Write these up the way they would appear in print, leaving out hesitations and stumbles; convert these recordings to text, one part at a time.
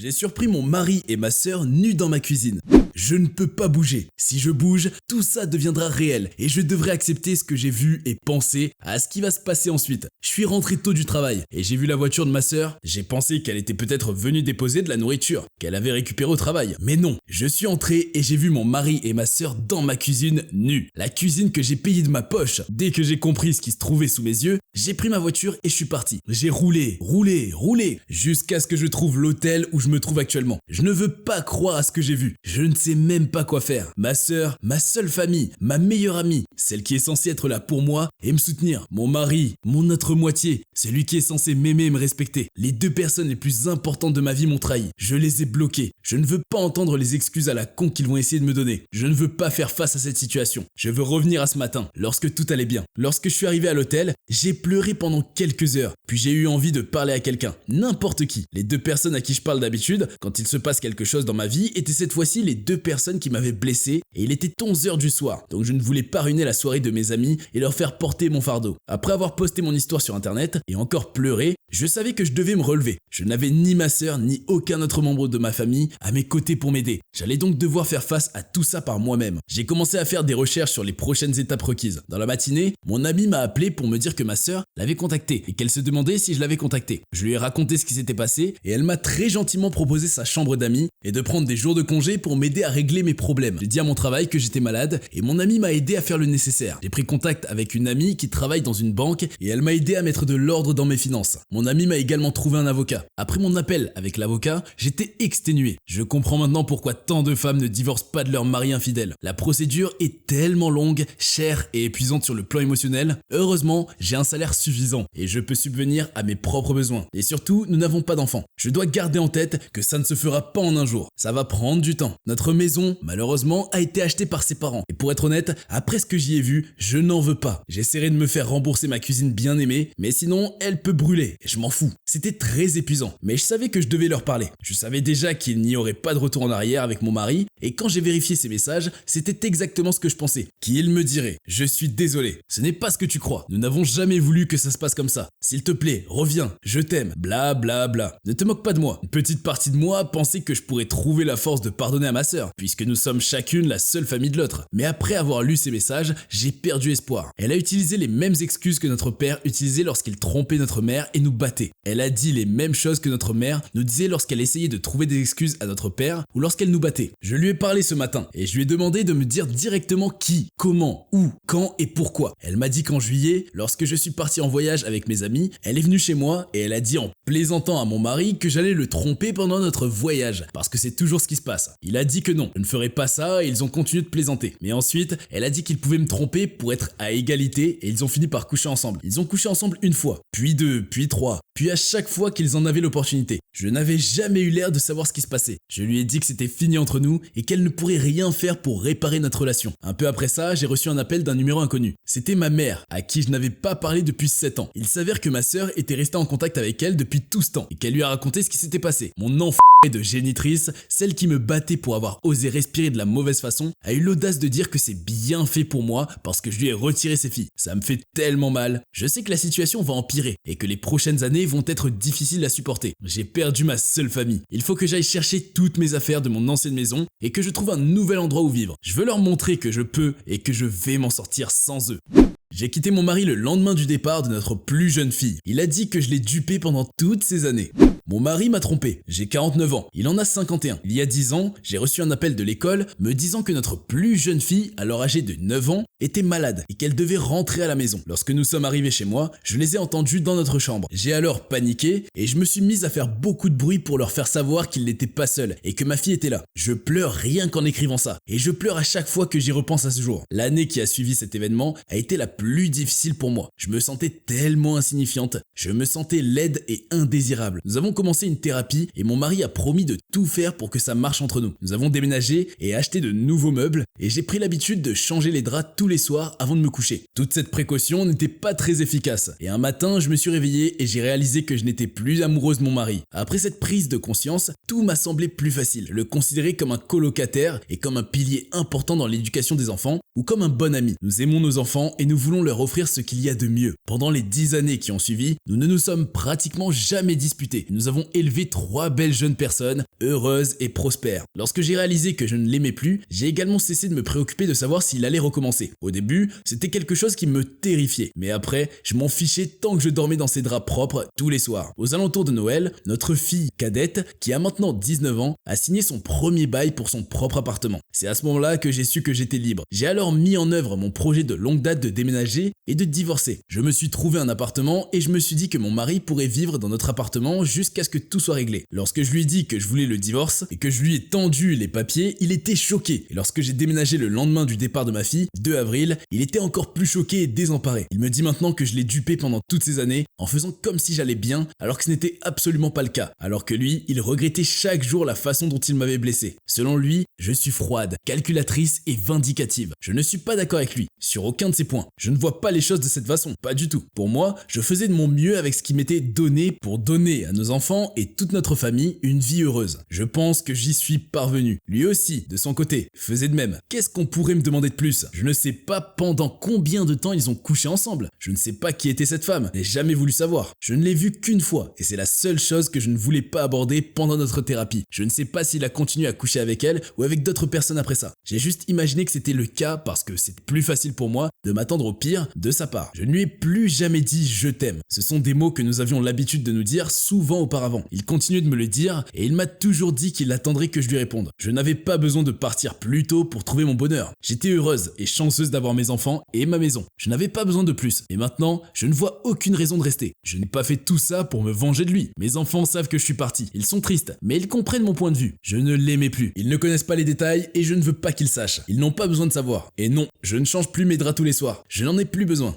J'ai surpris mon mari et ma sœur nus dans ma cuisine. Je ne peux pas bouger. Si je bouge, tout ça deviendra réel et je devrais accepter ce que j'ai vu et penser à ce qui va se passer ensuite. Je suis rentré tôt du travail et j'ai vu la voiture de ma sœur. J'ai pensé qu'elle était peut-être venue déposer de la nourriture qu'elle avait récupérée au travail. Mais non, je suis entré et j'ai vu mon mari et ma sœur dans ma cuisine nus. La cuisine que j'ai payée de ma poche. Dès que j'ai compris ce qui se trouvait sous mes yeux, j'ai pris ma voiture et je suis parti. J'ai roulé, jusqu'à ce que je trouve l'hôtel où je me trouve actuellement. Je ne veux pas croire à ce que j'ai vu. Je ne sais même pas quoi faire. Ma sœur, ma seule famille, ma meilleure amie, celle qui est censée être là pour moi et me soutenir. Mon mari, mon autre moitié, celui qui est censé m'aimer et me respecter. Les deux personnes les plus importantes de ma vie m'ont trahi. Je les ai bloqués. Je ne veux pas entendre les excuses à la con qu'ils vont essayer de me donner. Je ne veux pas faire face à cette situation. Je veux revenir à ce matin, lorsque tout allait bien. Lorsque je suis arrivé à l'hôtel, j'ai pleuré pendant quelques heures. Puis j'ai eu envie de parler à quelqu'un, n'importe qui. Les deux personnes à qui je parle d'habitude, quand il se passe quelque chose dans ma vie, étaient cette fois-ci les deux personnes qui m'avaient blessé et il était 11h du soir. Donc je ne voulais pas ruiner la soirée de mes amis et leur faire porter mon fardeau. Après avoir posté mon histoire sur internet et encore pleuré, je savais que je devais me relever. Je n'avais ni ma sœur ni aucun autre membre de ma famille à mes côtés pour m'aider. J'allais donc devoir faire face à tout ça par moi-même. J'ai commencé à faire des recherches sur les prochaines étapes requises. Dans la matinée, mon ami m'a appelé pour me dire que ma sœur l'avait contacté et qu'elle se demandait si je l'avais contacté. Je lui ai raconté ce qui s'était passé et elle m'a très gentiment proposé sa chambre d'amis et de prendre des jours de congé pour m'aider à régler mes problèmes. J'ai dit à mon travail que j'étais malade et mon ami m'a aidé à faire le nécessaire. J'ai pris contact avec une amie qui travaille dans une banque et elle m'a aidé à mettre de l'ordre dans mes finances. Mon ami m'a également trouvé un avocat. Après mon appel avec l'avocat, j'étais exténué. Je comprends maintenant pourquoi tant de femmes ne divorcent pas de leur mari infidèle. La procédure est tellement longue, chère et épuisante sur le plan émotionnel. Heureusement, j'ai un salaire suffisant et je peux subvenir à mes propres besoins. Et surtout, nous n'avons pas d'enfants. Je dois garder en tête que ça ne se fera pas en un jour. Ça va prendre du temps. Notre maison, malheureusement, a été achetée par ses parents. Et pour être honnête, après ce que j'y ai vu, je n'en veux pas. J'essaierai de me faire rembourser ma cuisine bien aimée, mais sinon, elle peut brûler. Et je m'en fous. C'était très épuisant. Mais je savais que je devais leur parler. Je savais déjà qu'il n'y aurait pas de retour en arrière avec mon mari. Et quand j'ai vérifié ces messages, c'était exactement ce que je pensais. Qu'il me dirait « Je suis désolé. Ce n'est pas ce que tu crois. Nous n'avons jamais voulu que ça se passe comme ça. S'il te plaît, reviens. Je t'aime. Bla bla bla. Ne te moque pas de moi. » Une petite partie de moi pensait que je pourrais trouver la force de pardonner à ma sœur, puisque nous sommes chacune la seule famille de l'autre. Mais après avoir lu ces messages, j'ai perdu espoir. Elle a utilisé les mêmes excuses que notre père utilisait lorsqu'il trompait notre mère et nous battait. Elle a dit les mêmes choses que notre mère nous disait lorsqu'elle essayait de trouver des excuses à notre père ou lorsqu'elle nous battait. Je lui ai parlé ce matin et je lui ai demandé de me dire directement qui, comment, où, quand et pourquoi. Elle m'a dit qu'en juillet, lorsque je suis parti en voyage avec mes amis, elle est venue chez moi et elle a dit en plaisantant à mon mari que j'allais le tromper pendant notre voyage, parce que c'est toujours ce qui se passe. Il a dit que non, je ne ferais pas ça et ils ont continué de plaisanter. Mais ensuite, elle a dit qu'ils pouvaient me tromper pour être à égalité et ils ont fini par coucher ensemble. Ils ont couché ensemble une fois, puis deux, puis trois, puis à chaque fois qu'ils en avaient l'opportunité. Je n'avais jamais eu l'air de savoir ce qui se passait. Je lui ai dit que c'était fini entre nous et qu'elle ne pourrait rien faire pour réparer notre relation. Un peu après ça, j'ai reçu un appel d'un numéro inconnu. C'était ma mère, à qui je n'avais pas parlé depuis 7 ans. Il s'avère que ma sœur était restée en contact avec elle depuis tout ce temps et qu'elle lui a raconté ce qui s'était passé. Mon enfant de génitrice, celle qui me battait pour avoir osé respirer de la mauvaise façon, a eu l'audace de dire que c'est bien fait pour moi parce que je lui ai retiré ses filles. Ça me fait tellement mal. Je sais que la situation va empirer et que les prochaines années vont être difficiles à supporter. J'ai perdu ma seule famille. Il faut que j'aille chercher toutes mes affaires de mon ancienne maison et que je trouve un nouvel endroit où vivre. Je veux leur montrer que je peux et que je vais m'en sortir sans eux. J'ai quitté mon mari le lendemain du départ de notre plus jeune fille. Il a dit que je l'ai dupé pendant toutes ces années. Mon mari m'a trompé, j'ai 49 ans, il en a 51. Il y a 10 ans, j'ai reçu un appel de l'école me disant que notre plus jeune fille, alors âgée de 9 ans, était malade et qu'elle devait rentrer à la maison. Lorsque nous sommes arrivés chez moi, je les ai entendus dans notre chambre. J'ai alors paniqué et je me suis mise à faire beaucoup de bruit pour leur faire savoir qu'ils n'étaient pas seuls et que ma fille était là. Je pleure rien qu'en écrivant ça et je pleure à chaque fois que j'y repense à ce jour. L'année qui a suivi cet événement a été la plus difficile pour moi. Je me sentais tellement insignifiante, je me sentais laide et indésirable. Nous avons commencé une thérapie et mon mari a promis de tout faire pour que ça marche entre nous. Nous avons déménagé et acheté de nouveaux meubles et j'ai pris l'habitude de changer les draps tous les soirs avant de me coucher. Toute cette précaution n'était pas très efficace et un matin je me suis réveillé et j'ai réalisé que je n'étais plus amoureuse de mon mari. Après cette prise de conscience, tout m'a semblé plus facile. Le considérer comme un colocataire et comme un pilier important dans l'éducation des enfants ou comme un bon ami. Nous aimons nos enfants et nous voulons leur offrir ce qu'il y a de mieux. Pendant les 10 années qui ont suivi, nous ne nous sommes pratiquement jamais disputés. Nous nous avons élevé 3 belles jeunes personnes, heureuses et prospères. Lorsque j'ai réalisé que je ne l'aimais plus, j'ai également cessé de me préoccuper de savoir s'il allait recommencer. Au début, c'était quelque chose qui me terrifiait, mais après, je m'en fichais tant que je dormais dans ses draps propres tous les soirs. Aux alentours de Noël, notre fille cadette, qui a maintenant 19 ans, a signé son premier bail pour son propre appartement. C'est à ce moment-là que j'ai su que j'étais libre. J'ai alors mis en œuvre mon projet de longue date de déménager et de divorcer. Je me suis trouvé un appartement et je me suis dit que mon mari pourrait vivre dans notre appartement jusqu'à ce que tout soit réglé. Lorsque je lui ai dit que je voulais le divorce et que je lui ai tendu les papiers, il était choqué. Et lorsque j'ai déménagé le lendemain du départ de ma fille, 2 avril, il était encore plus choqué et désemparé. Il me dit maintenant que je l'ai dupé pendant toutes ces années en faisant comme si j'allais bien alors que ce n'était absolument pas le cas. Alors que lui, il regrettait chaque jour la façon dont il m'avait blessé. Selon lui, je suis froide, calculatrice et vindicative. Je ne suis pas d'accord avec lui sur aucun de ces points. Je ne vois pas les choses de cette façon, pas du tout. Pour moi, je faisais de mon mieux avec ce qui m'était donné pour donner à nos enfants et toute notre famille une vie heureuse. Je pense que j'y suis parvenu. Lui aussi, de son côté, faisait de même. Qu'est-ce qu'on pourrait me demander de plus? Je ne sais pas pendant combien de temps ils ont couché ensemble. Je ne sais pas qui était cette femme. Je n'ai jamais voulu savoir. Je ne l'ai vue qu'une fois et c'est la seule chose que je ne voulais pas aborder pendant notre thérapie. Je ne sais pas s'il a continué à coucher avec elle ou avec d'autres personnes après ça. J'ai juste imaginé que c'était le cas parce que c'est plus facile pour moi de m'attendre au pire de sa part. Je ne lui ai plus jamais dit je t'aime. Ce sont des mots que nous avions l'habitude de nous dire souvent auparavant. Il continue de me le dire et il m'a toujours dit qu'il attendrait que je lui réponde. Je n'avais pas besoin de partir plus tôt pour trouver mon bonheur. J'étais heureuse et chanceuse d'avoir mes enfants et ma maison. Je n'avais pas besoin de plus. Et maintenant, je ne vois aucune raison de rester. Je n'ai pas fait tout ça pour me venger de lui. Mes enfants savent que je suis parti. Ils sont tristes, mais ils comprennent mon point de vue. Je ne l'aimais plus. Ils ne connaissent pas les détails et je ne veux pas qu'ils sachent. Ils n'ont pas besoin de savoir. Et non, je ne change plus mes draps tous les soirs. Je n'en ai plus besoin.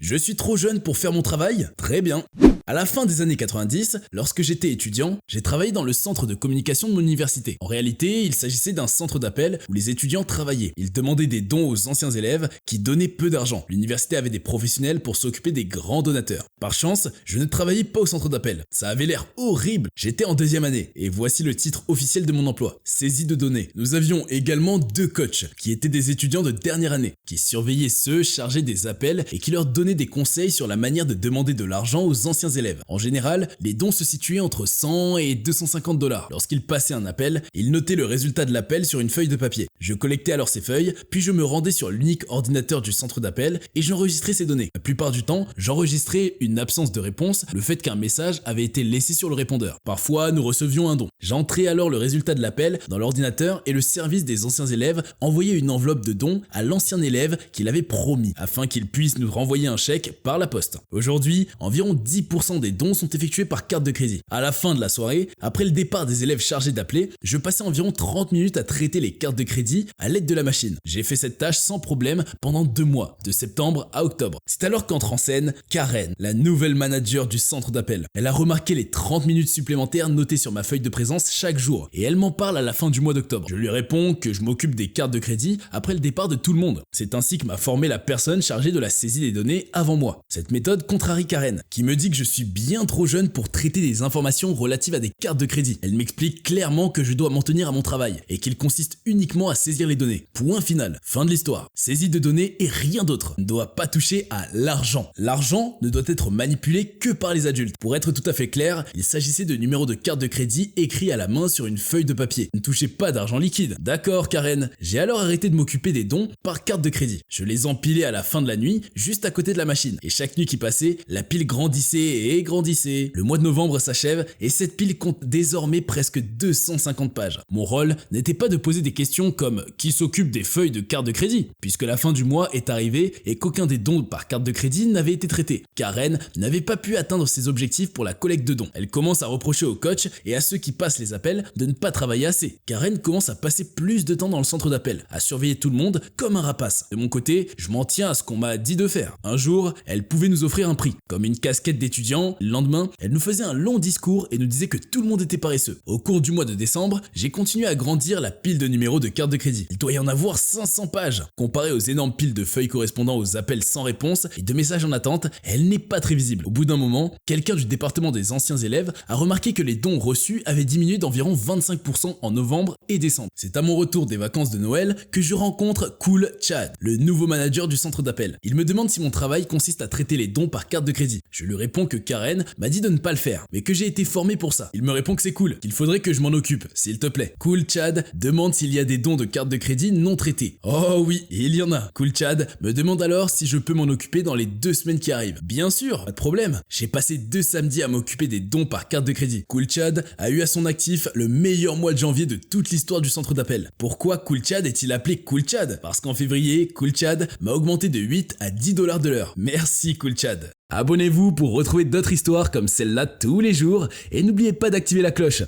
Je suis trop jeune pour faire mon travail? Très bien. À la fin des années 90, lorsque j'étais étudiant, j'ai travaillé dans le centre de communication de mon université. En réalité, il s'agissait d'un centre d'appel où les étudiants travaillaient. Ils demandaient des dons aux anciens élèves qui donnaient peu d'argent. L'université avait des professionnels pour s'occuper des grands donateurs. Par chance, je ne travaillais pas au centre d'appel. Ça avait l'air horrible. J'étais en 2e année et voici le titre officiel de mon emploi. Saisie de données. Nous avions également 2 coachs qui étaient des étudiants de dernière année, qui surveillaient ceux chargés des appels et qui leur donnaient des conseils sur la manière de demander de l'argent aux anciens élèves. En général, les dons se situaient entre 100 et 250 $. Lorsqu'ils passaient un appel, ils notaient le résultat de l'appel sur une feuille de papier. Je collectais alors ces feuilles, puis je me rendais sur l'unique ordinateur du centre d'appel et j'enregistrais ces données. La plupart du temps, j'enregistrais une absence de réponse, le fait qu'un message avait été laissé sur le répondeur. Parfois, nous recevions un don. J'entrais alors le résultat de l'appel dans l'ordinateur et le service des anciens élèves envoyait une enveloppe de dons à l'ancien élève qu'il avait promis afin qu'il puisse nous renvoyer un chèque par la poste. Aujourd'hui, environ 10% des dons sont effectués par carte de crédit. À la fin de la soirée, après le départ des élèves chargés d'appeler, je passais environ 30 minutes à traiter les cartes de crédit à l'aide de la machine. J'ai fait cette tâche sans problème pendant 2 mois, de septembre à octobre. C'est alors qu'entre en scène Karen, la nouvelle manager du centre d'appel. Elle a remarqué les 30 minutes supplémentaires notées sur ma feuille de présence chaque jour et elle m'en parle à la fin du mois d'octobre. Je lui réponds que je m'occupe des cartes de crédit après le départ de tout le monde. C'est ainsi que m'a formé la personne chargée de la saisie des données avant moi. Cette méthode contrarie Karen, qui me dit que je suis bien trop jeune pour traiter des informations relatives à des cartes de crédit. Elle m'explique clairement que je dois m'en tenir à mon travail et qu'il consiste uniquement à saisir les données. Point final. Fin de l'histoire. Saisie de données et rien d'autre. Ne doit pas toucher à l'argent. L'argent ne doit être manipulé que par les adultes. Pour être tout à fait clair, il s'agissait de numéros de carte de crédit écrits à la main sur une feuille de papier. Ne touchez pas d'argent liquide. D'accord, Karen. J'ai alors arrêté de m'occuper des dons par carte de crédit. Je les empilais à la fin de la nuit, juste à côté de la machine. Et chaque nuit qui passait, la pile grandissait et grandissait. Le mois de novembre s'achève et cette pile compte désormais presque 250 pages. Mon rôle n'était pas de poser des questions comme qui s'occupe des feuilles de carte de crédit, puisque la fin du mois est arrivée et qu'aucun des dons par carte de crédit n'avait été traité. Karen n'avait pas pu atteindre ses objectifs pour la collecte de dons. Elle commence à reprocher aux coachs et à ceux qui passent les appels de ne pas travailler assez. Karen commence à passer plus de temps dans le centre d'appel, à surveiller tout le monde comme un rapace. De mon côté, je m'en tiens à ce qu'on m'a dit de faire. Un jour, elle pouvait nous offrir un prix, comme une casquette d'étudiant. Le lendemain, elle nous faisait un long discours et nous disait que tout le monde était paresseux. Au cours du mois de décembre, j'ai continué à grandir la pile de numéros de carte de crédit. Il doit y en avoir 500 pages. Comparé aux énormes piles de feuilles correspondant aux appels sans réponse et de messages en attente, elle n'est pas très visible. Au bout d'un moment, quelqu'un du département des anciens élèves a remarqué que les dons reçus avaient diminué d'environ 25% en novembre et décembre. C'est à mon retour des vacances de Noël que je rencontre Cool Chad, le nouveau manager du centre d'appel. Il me demande si mon travail consiste à traiter les dons par carte de crédit. Je lui réponds que Karen m'a dit de ne pas le faire, mais que j'ai été formé pour ça. Il me répond que c'est cool, qu'il faudrait que je m'en occupe, s'il te plaît. Cool Chad demande s'il y a des dons de cartes de crédit non traités. Oh oui, il y en a. Cool Chad me demande alors si je peux m'en occuper dans les 2 semaines qui arrivent. Bien sûr, pas de problème. J'ai passé 2 samedis à m'occuper des dons par carte de crédit. Cool Chad a eu à son actif le meilleur mois de janvier de toute l'histoire du centre d'appel. Pourquoi Cool Chad est-il appelé Cool Chad? Parce qu'en février, Cool Chad m'a augmenté de 8 à 10 $ de l'heure. Merci Cool Chad. Abonnez-vous pour retrouver d'autres histoires comme celle-là tous les jours et n'oubliez pas d'activer la cloche.